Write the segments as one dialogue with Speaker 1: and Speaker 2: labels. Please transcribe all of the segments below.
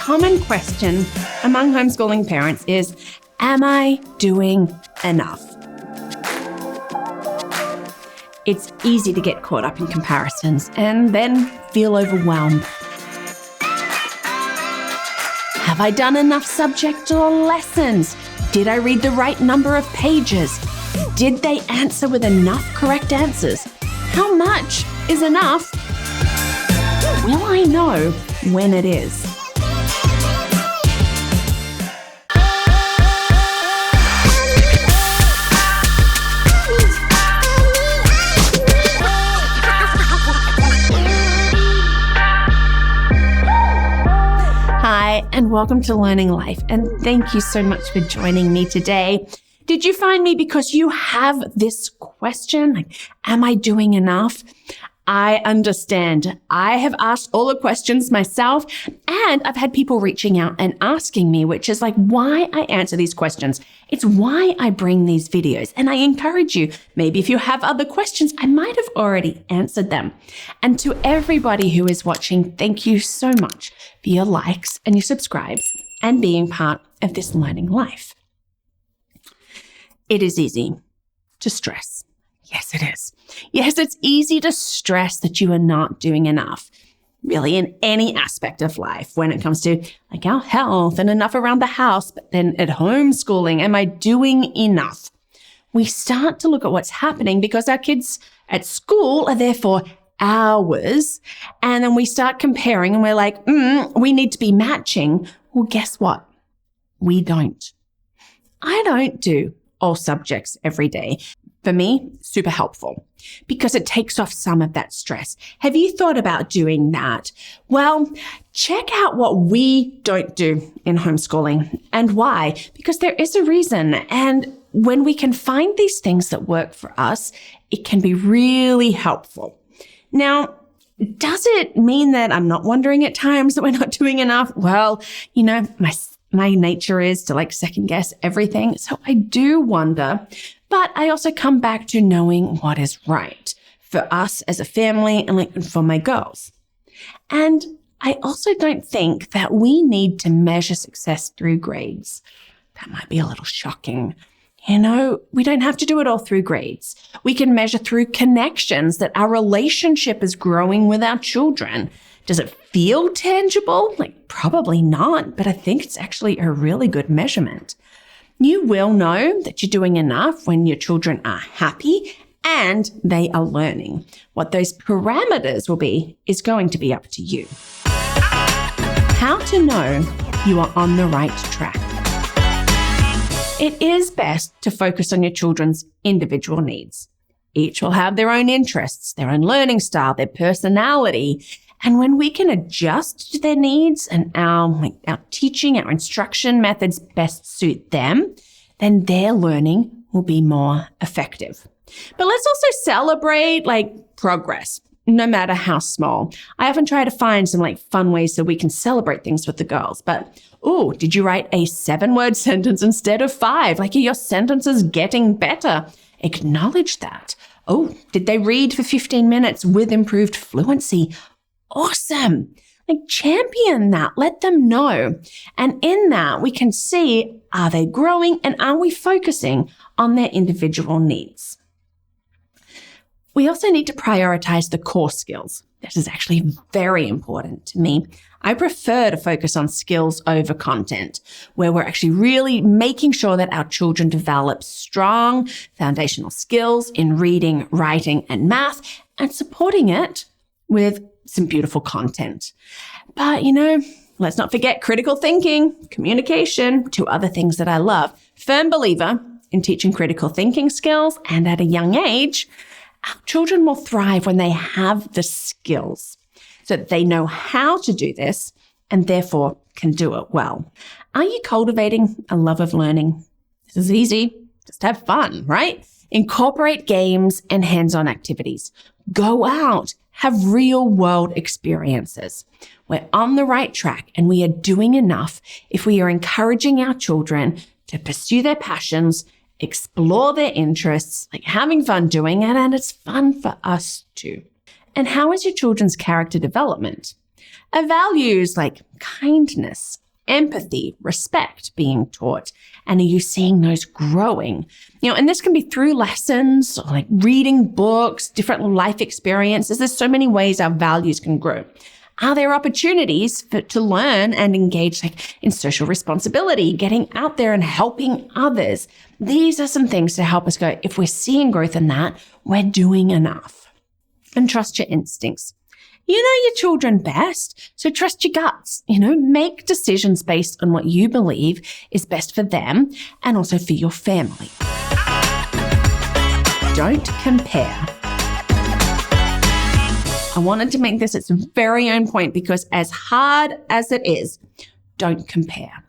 Speaker 1: common question among homeschooling parents is, am I doing enough? It's easy to get caught up in comparisons and then feel overwhelmed. Have I done enough subject or lessons? Did I read the right number of pages? Did they answer with enough correct answers? How much is enough? Will I know when it is? Hi, and welcome to Learning Life, and thank you so much for joining me today. Did you find me because you have this question, like, am I doing enough? I understand. I have asked all the questions myself, and I've had people reaching out and asking me, which is like why I answer these questions. It's why I bring these videos, and I encourage you, maybe if you have other questions, I might have already answered them. And to everybody who is watching, thank you so much for your likes and your subscribes and being part of this learning life. It is easy to stress. Yes, it is. Yes, it's easy to stress that you are not doing enough, really, in any aspect of life when it comes to like our health and enough around the house. But then at homeschooling, am I doing enough? We start to look at what's happening because our kids at school are there for hours. And then we start comparing and we're like, we need to be matching. Well, guess what? We don't. I don't do all subjects every day. For me, super helpful because it takes off some of that stress. Have you thought about doing that? Well, check out what we don't do in homeschooling and why, because there is a reason. And when we can find these things that work for us, it can be really helpful. Now, does it mean that I'm not wondering at times that we're not doing enough? Well, my nature is to like second guess everything. So I do wonder, but I also come back to knowing what is right for us as a family and like for my girls. And I also don't think that we need to measure success through grades. That might be a little shocking. We don't have to do it all through grades. We can measure through connections that our relationship is growing with our children. Does it feel tangible? Like, probably not, but I think it's actually a really good measurement. You will know that you're doing enough when your children are happy and they are learning. What those parameters will be is going to be up to you. How to know you are on the right track. It is best to focus on your children's individual needs. Each will have their own interests, their own learning style, their personality. And when we can adjust to their needs and our teaching, our instruction methods best suit them, then their learning will be more effective. But let's also celebrate progress, no matter how small. I often try to find some fun ways that we can celebrate things with the girls. But, did you write a 7-word sentence instead of 5? Are your sentences getting better? Acknowledge that. Did they read for 15 minutes with improved fluency? Awesome. Champion that. Let them know. And in that, we can see, are they growing and are we focusing on their individual needs? We also need to prioritize the core skills. This is actually very important to me. I prefer to focus on skills over content, where we're actually really making sure that our children develop strong foundational skills in reading, writing, and math, and supporting it with some beautiful content. But, let's not forget critical thinking, communication, two other things that I love. Firm believer in teaching critical thinking skills, and at a young age, our children will thrive when they have the skills so that they know how to do this and therefore can do it well. Are you cultivating a love of learning? This is easy. Just have fun, right? Incorporate games and hands-on activities. Go out. Have real-world experiences. We're on the right track and we are doing enough if we are encouraging our children to pursue their passions, explore their interests, having fun doing it, and it's fun for us too. And how is your children's character development? Are values like kindness, empathy, respect being taught? And are you seeing those growing? And this can be through lessons, or like reading books, different life experiences. There's so many ways our values can grow. Are there opportunities to learn and engage in social responsibility, getting out there and helping others? These are some things to help us go, if we're seeing growth in that, we're doing enough. And trust your instincts. You know your children best, so trust your guts. Make decisions based on what you believe is best for them and also for your family. Don't compare. I wanted to make this its very own point because as hard as it is, don't compare.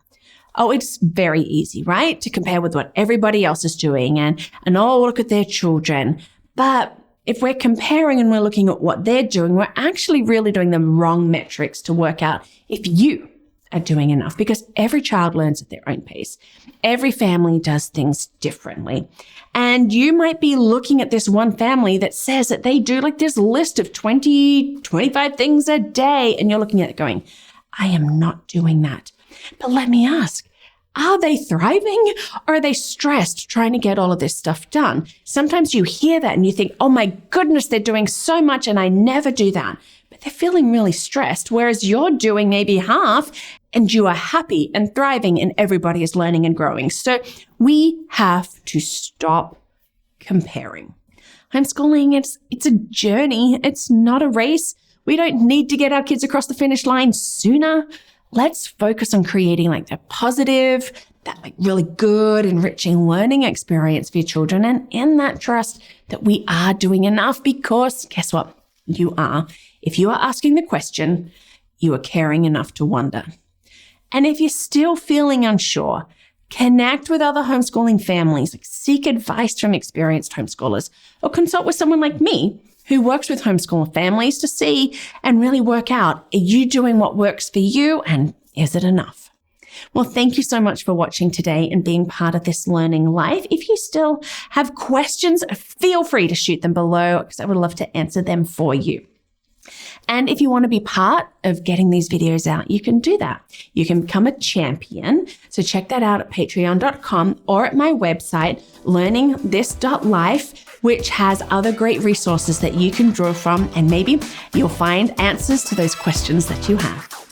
Speaker 1: Oh, it's very easy, right? To compare with what everybody else is doing and look at their children. But if we're comparing and we're looking at what they're doing, we're actually really doing the wrong metrics to work out if you are doing enough, because every child learns at their own pace. Every family does things differently. And you might be looking at this one family that says that they do this list of 20, 25 things a day. And you're looking at it going, I am not doing that. But let me ask, are they thriving or are they stressed trying to get all of this stuff done? Sometimes you hear that and you think, oh my goodness, they're doing so much and I never do that. But they're feeling really stressed, whereas you're doing maybe half and you are happy and thriving and everybody is learning and growing. So we have to stop comparing. Homeschooling, it's a journey. It's not a race. We don't need to get our kids across the finish line sooner. Let's focus on creating that positive, that really good, enriching learning experience for your children, and in that trust that we are doing enough, because guess what? You are. If you are asking the question, you are caring enough to wonder. And if you're still feeling unsure, connect with other homeschooling families, seek advice from experienced homeschoolers, or consult with someone like me who works with homeschool families to see and really work out, are you doing what works for you and is it enough? Well, thank you so much for watching today and being part of this learning life. If you still have questions, feel free to shoot them below because I would love to answer them for you. And if you want to be part of getting these videos out, you can do that. You can become a champion. So check that out at patreon.com or at my website, LearningThis.Life, which has other great resources that you can draw from, and maybe you'll find answers to those questions that you have.